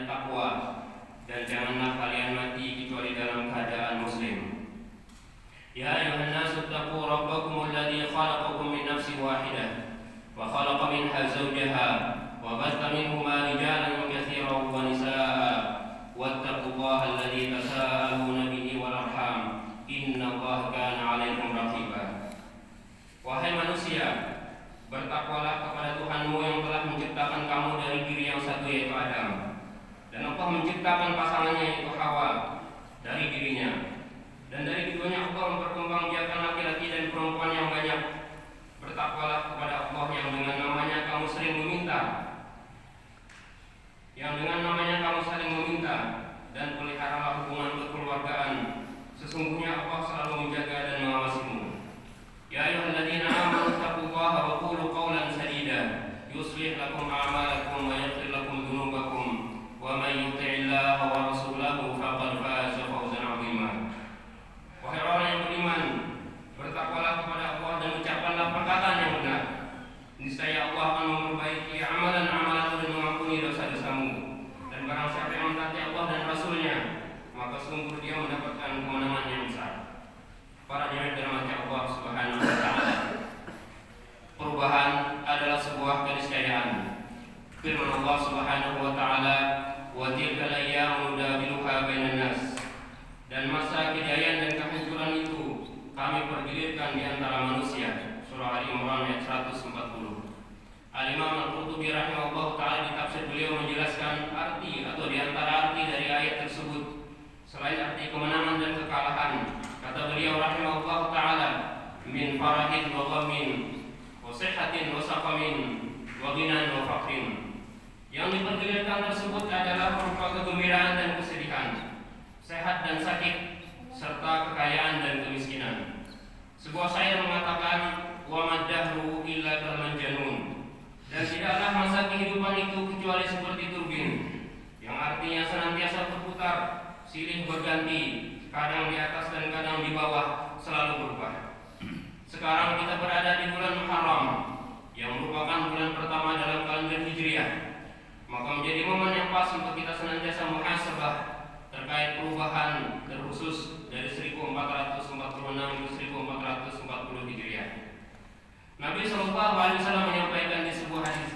takwa, dan janganlah kalian mati kecuali dalam keadaan muslim. Ya ayuhan nasu taqu rabbakum alladhi khalaqakum min nafsin wahidah wa khalaqa minha zawjaha wa batha minhuma rijalan katsiran wa nisaa'a wattaqullaha alladhi tasaaluna bihi wal arham innallaha kana 'alaikum raqiba. Wahai manusia, bertakwalah kepada Tuhanmu yang telah menciptakan kamu dari diri yang satu yaitu Adam, dan Allah menciptakan pasangannya yaitu Hawa dari dirinya, dan dari keduanya Allah memperkembangbiakan laki-laki dan perempuan yang banyak. Bertakwalah kepada Allah yang dengan namanya kamu sering meminta, dan peliharalah hubungan kekeluargaan. Sesungguhnya Allah selalu menjaga dan mengawasimu. Ya ayyuhalladzina amanu taqullaha wa qulu qawlan sadida yuslih lakum a'malakum wa yaghfir lakum dhunubakum wa may yuti'illaha wa rasulahu faqad faza fawzan 'azima. Wahai orang yang beriman, bertakwalah kepada Allah dan ucapkanlah perkataan yang benar. Niscaya Allah akan memperbaiki amalan-amalanmu dan mengampuni dosa-dosamu. Dan barang siapa yang mentaati Allah dan Rasulnya, maka sungguh dia mendapatkan kemenangan yang besar. Para jemaah dirahmati Allah Subhanahu wa taala. Perubahan adalah sebuah keniscayaan. Firman Allah Subhanahu wa taala, "Wa tilkal ayyamu nudawiluha bainan nas." Dan masa kejayaan dan kehancuran itu kami pergilirkan di antara manusia. Surah Al-Imran ayat 140. Al-Imam Al-Qurtubi rahimahullah taala di tafsir beliau menjelaskan arti atau di antara arti dari ayat tersebut selain arti kemenangan dan kekalahan. Kata beliau rahimahullah taala, min farahin wa ghamin wa sihhatin wa saqamin wa ghinan wa faqrin. Yang dipergilirkan tersebut adalah berupa kegembiraan dan kesedihan, sehat dan sakit, serta kekayaan dan kemiskinan. Sebuah syair mengatakan, wa maddahru illa kalmanjanun. Dan tidaklah masa kehidupan itu kecuali seperti turbin, yang artinya senantiasa berputar, silih berganti, kadang di atas dan kadang di bawah, selalu berubah. Sekarang kita berada di bulan Muharram, yang merupakan bulan pertama dalam kalender Hijriah. Maka menjadi momen yang pas untuk kita senantiasa muhasabah terkait perubahan terkhusus dari 1446 ke 1440 Hijriah. Nabi SAW menyampaikan di sebuah hadis,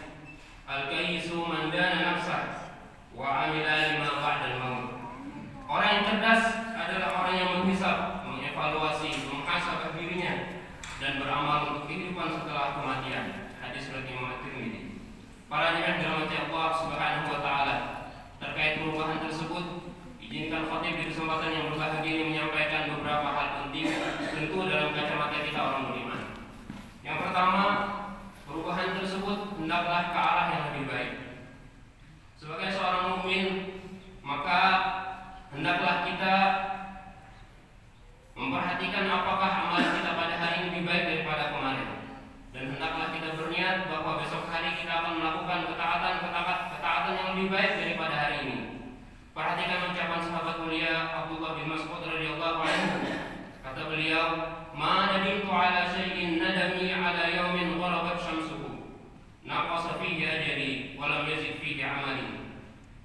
al-kayyisu man dana nafsah wa amila lima ba'dal maut. Orang yang cerdas adalah orang yang menghisab, mengevaluasi, muhasabah dirinya dan beramal untuk kehidupan setelah kematian. Hadis riwayat Imam At-Tirmidzi. Para jemaah dirahmati Allah Subhanahu wa taala, terkait perubahan tersebut, izinkan khatib di kesempatan yang berbahagia ini menyampaikan beberapa hal penting tentu dalam kacamata kita orang beriman. Yang pertama, perubahan tersebut hendaklah ke arah yang lebih baik. Sebagai seorang mukmin, maka hendaklah kita memperhatikan apakah amalan kita pada hari ini lebih baik daripada kemarin. Dan hendaklah kita berniat bahwa besok hari kita akan melakukan ketaatan yang lebih baik daripada hari ini. Perhatikan ucapan sahabat mulia Abdullah bin Mas'ud radhiyallahu anhu. Kata beliau, "Ma nadimtu ala syai'in nadami ala yaumin gharabat syamsuhu. Naqasa fihi ajri wa lam yazid fihi amali."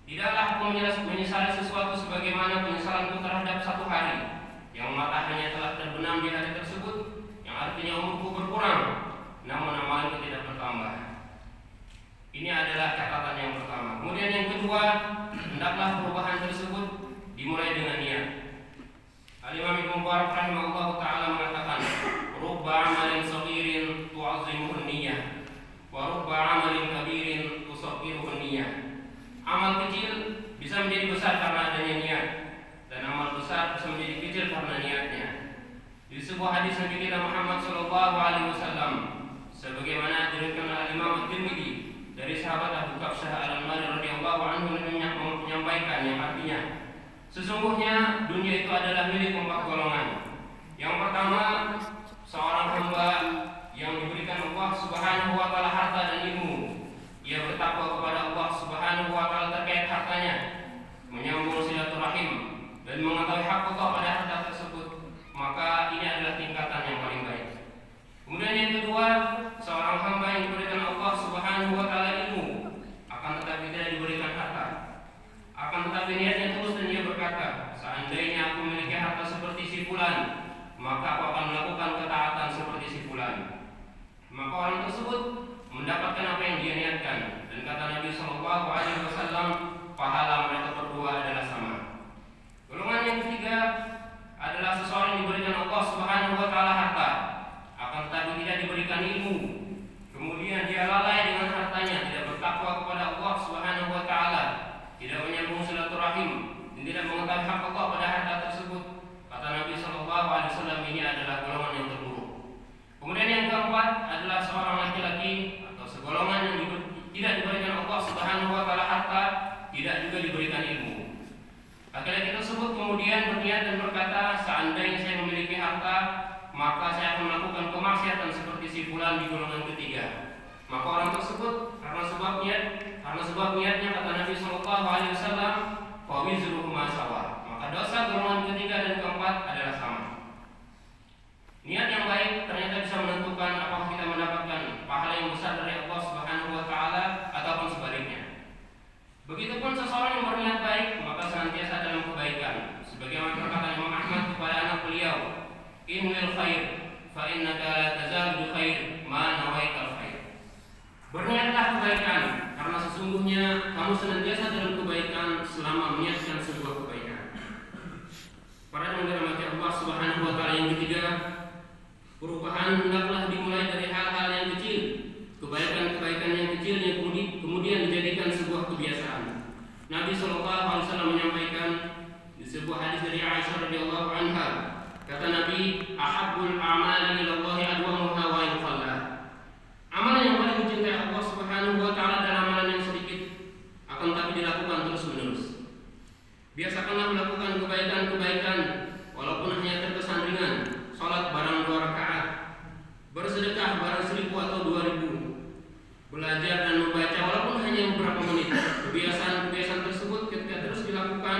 Tidaklah aku menyesali sesuatu sebagaimana penyesalanku terhadap satu hari yang mataharinya telah terbenam di hari tersebut, yang artinya umurku berkurang, namun amalanku tidak bertambah. Ini adalah catatan yang pertama. Kemudian yang kedua, hendaklah perubahan tersebut dimulai dengan niat. Al-Imam Ibnu Mubarak rahimahullah taala mengatakan, "Rubba 'amalin saghirin tu'azzimuhu an-niyyah, wa rubba 'amalin kabirin tusaghiruhu an-niyyah." Amal kecil bisa menjadi besar karena adanya niat, dan amal besar bisa menjadi kecil karena niatnya. Di sebuah hadis Nabi kita Muhammad sallallahu alaihi wasallam, sebagaimana diriwayatkan oleh Imam At-Tirmidzi dari sahabat Abu Kabsyah Al-Anmari radhiyallahu anhu, menyampaikan yang artinya, sesungguhnya dunia itu adalah milik 4 golongan. Yang pertama, seorang hamba yang diberikan Allah Subhanahu wa taala harta dan ilmu. Ia bertakwa kepada Allah Subhanahu wa taala terkait hartanya, menyambung silaturahim dan mengetahui hak Allah pada harta tersebut. Maka ini adalah tingkatan yang paling baik. Kemudian yang kedua, seorang hamba yang diberikan Allah Subhanahu wa taala ilmu, akan tetapi tidak diberikan harta. Akan tetapi niatnya tulus dan ia berkata, seandainya aku memiliki harta seperti si fulan, maka aku akan melakukan ketaatan seperti si fulan. Maka orang tersebut mendapatkan apa yang dia niatkan. Dan kata Nabi SAW, pahala mereka berdua adalah sama. Golongan yang ketiga adalah seseorang yang diberikan Allah Subhanahu wa taala harta, akan tetapi tidak diberikan ilmu. Kemudian dia lalai dengan hartanya, tidak bertakwa kepada Allah Subhanahu wa taala, tidak menyambung silaturahim, dan tidak mengetahui hak Allah pada harta tersebut. Kata Nabi SAW, ini adalah golongan yang terburuk. Kemudian yang keempat adalah seorang laki-laki atau segolongan yang tidak diberikan Allah Subhanahu wa taala harta, tidak juga diberikan ilmu. Laki-laki tersebut kemudian berniat dan berkata, seandainya saya memiliki harta, maka saya akan melakukan kemaksiatan seperti si fulan di golongan ketiga. Maka orang tersebut karena sebab niatnya, kata Nabi SAW, fawizruhuma sawa, maka dosa golongan ketiga dan keempat adalah sama. Niat yang baik ternyata bisa menentukan apakah kita mendapatkan pahala yang besar dari Allah Subhanahu wa taala ataupun sebaliknya. Begitupun seseorang yang berniat baik, maka senantiasa dalam kebaikan. Sebagaimana perkataan Imam Ahmad kepada anak beliau, "Innal khair fa innaka la tazalu bi khair ma nawaital khair." Berniatlah kebaikan, karena sesungguhnya kamu senantiasa dalam kebaikan selama meniatkan sebuah kebaikan. Para yang dirahmati Allah Subhanahu wa taala, yang ketiga, perubahan hendaklah dimulai dari hal-hal yang kecil. Kebaikan-kebaikan yang kecil yang kemudian dijadikan sebuah kebiasaan. Nabi SAW menyampaikan di sebuah hadis dari Aisyah radhiyallahu anha, kata Nabi, "Ahabbul a'mali ilallahi adwamuha wa in qalla." Amalan yang paling dicintai Allah Subhanahu wa taala adalah amalan yang sedikit, akan tapi dilakukan terus-menerus. Biasakanlah melakukan kebaikan-kebaikan walaupun hanya terkesan ringan. Salat barang 2 rakaat, bersedekah barang 1000 atau 2000, belajar dan membaca walaupun hanya beberapa menit. Kebiasaan-kebiasaan tersebut ketika terus dilakukan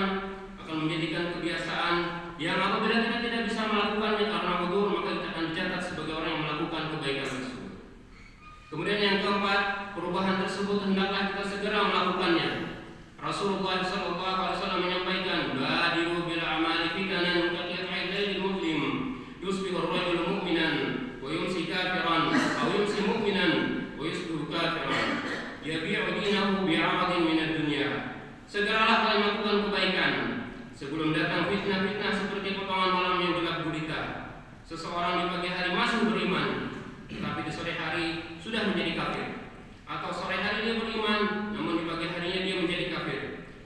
akan menjadikan kebiasaan yang apabila kita tidak bisa melakukannya karena udzur, maka kita akan dicatat sebagai orang yang melakukan kebaikan tersebut. Kemudian yang keempat, perubahan tersebut hendaklah kita segera melakukannya. Rasulullah SAW menyampaikan, "Badiru bil a'mali fitanan kaqi'il lailil muslim, yusbihu ar-rajulu mu'minan wa yumsi kafiran, aw yumsi mu'minan wa yusbihu kafiran, yabi'u dinahu bi'aradin minad dunya." Segeralah kalian melakukan kebaikan sebelum datang fitnah-fitnah seperti potongan malam yang gelap gulita. Seseorang di pagi hari masih beriman, tetapi di sore hari sudah menjadi kafir. Atau sore hari dia beriman, namun di pagi harinya dia menjadi kafir.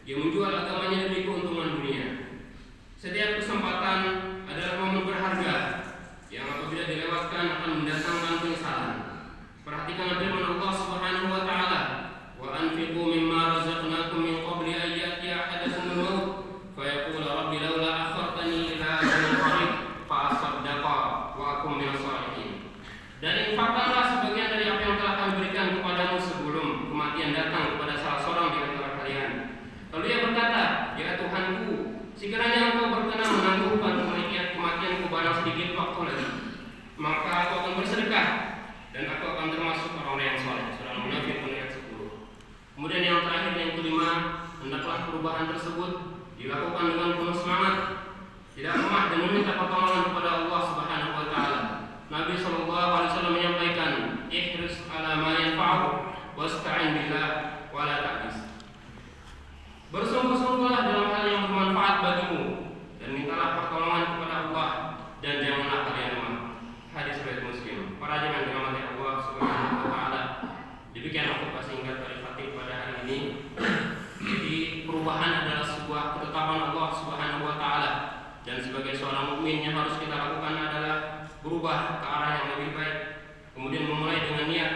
Dia menjual agamanya demi keuntungan dunia. Setiap kesempatan adalah momen berharga yang apabila dilewatkan akan mendatangkan penyesalan. Perhatikanlah firman Allah Subhanahu wa taala, "Wa anfiqu mimma razaqnakum min qabli an ya'tiya ahadakumul maut fa yaqula rabbi laula akhartani ila ajalin qarib fa asaddaqa wa akum minas shalihin." Dan infakkanlah sebagian dari apa yang telah kami berikan kepadamu sebelum kematian datang kepada salah seorang di antara kalian. Lalu ia berkata, "Ya Tuhanku, sekiranya Engkau berkenan menangguhkan kematianku barang sedikit waktu lagi, maka aku akan bersedekah dan aku akan termasuk orang-orang yang saleh." Surah Al-Munafiqun ayat 10. Kemudian yang terakhir, yang kelima, hendaklah perubahan tersebut dilakukan dengan penuh semangat, tidak lemah, dan meminta pertolongan kepada Allah Subhanahu wa taala. Nabi SAW menyampaikan, "Ihris ala ma yanfa'uk wasta'in billah wa la ta'jis." Bersungguh-sungguhlah dalam hal yang bermanfaat bagimu dan mintalah pertolongan kepada Allah dan janganlah kalian lemah. Hadis riwayat Muslim. Para jemaah dirahmati Allah Subhanahu wa taala, demikian khutbah singkat dari Khatib pada hari ini. Jadi perubahan adalah sebuah ketetapan Allah Subhanahu wa taala, dan sebagai seorang mukmin yang harus kita lakukan adalah berubah ke arah yang lebih baik. Kemudian memulai dengan niat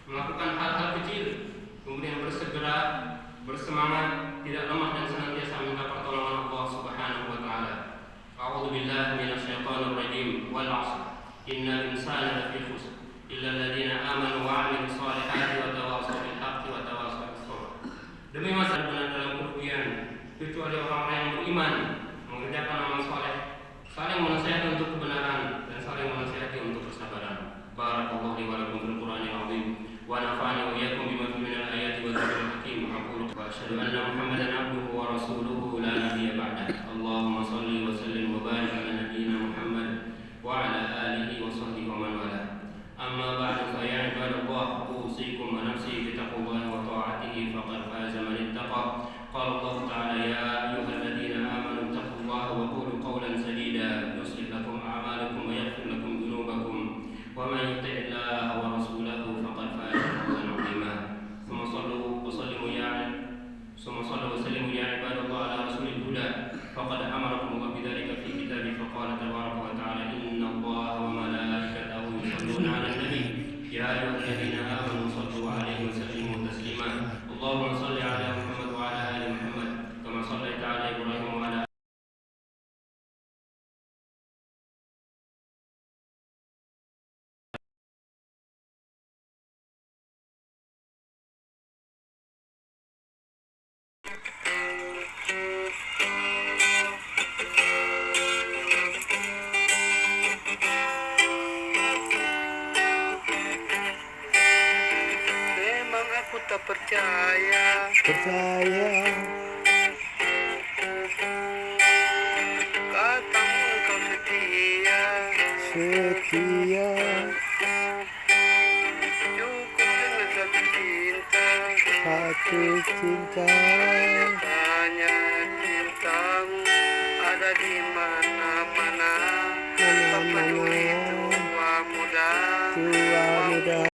melakukan hal-hal kecil, kemudian bersegera, bersemangat, tidak lemah, dan senantiasa minta pertolongan Allah Subhanahu wa taala. A'udzu billahi minasyaitonir rajim. Wal 'ashr. Innal insana lafi khusr illa alladziina aamanu wa 'amilus shalihati wa tawassaw bil haqqi wa tawassaw bis sabr. Demi masa benar dalam kerugian kecuali orang-orang yang beriman, mengerjakan amal saleh, saling menasihati untuk kebenaran, dan saling menasihati untuk kesabaran. Barakallahu li wa lakum fil Qur'anil 'azim wa nafa'ani wa iyyakum bima fihi minal ayati wa dzikril hakim. Aqulu wa وأشهد أن محمدا عبده ورسوله لا نبي بعده. اللهم صل وسلم وبارك على نبينا محمد وعلى آله وصحبه ومن والاه. أما بعد فيا عباد الله أوصيكم ونفسي بتقوى الله وطاعته فقد فاز من اتقى. قال الله تعالى يا أيها الذين آمنوا اتقوا الله وقولوا قولا سديدا يصلح لكم أعمالكم ويغفر لكم ذنوبكم ومن يطع الله ورسوله فقد فاز فوزا عظيما. ثم صلوا وسلموا يا عباد الله على رسول الهدى فقد أمركم الله بذلك في كتابه فقال تبارك وتعالى إن الله وملائكته يصلون على النبي يا أيها الذين آمنوا صلوا عليه وسلموا تسليما. اللهم صل على محمد وعلى آل محمد كما صليت على إبراهيم وعلى Memang aku tak percaya katamu kau setia cukup dengan satu cinta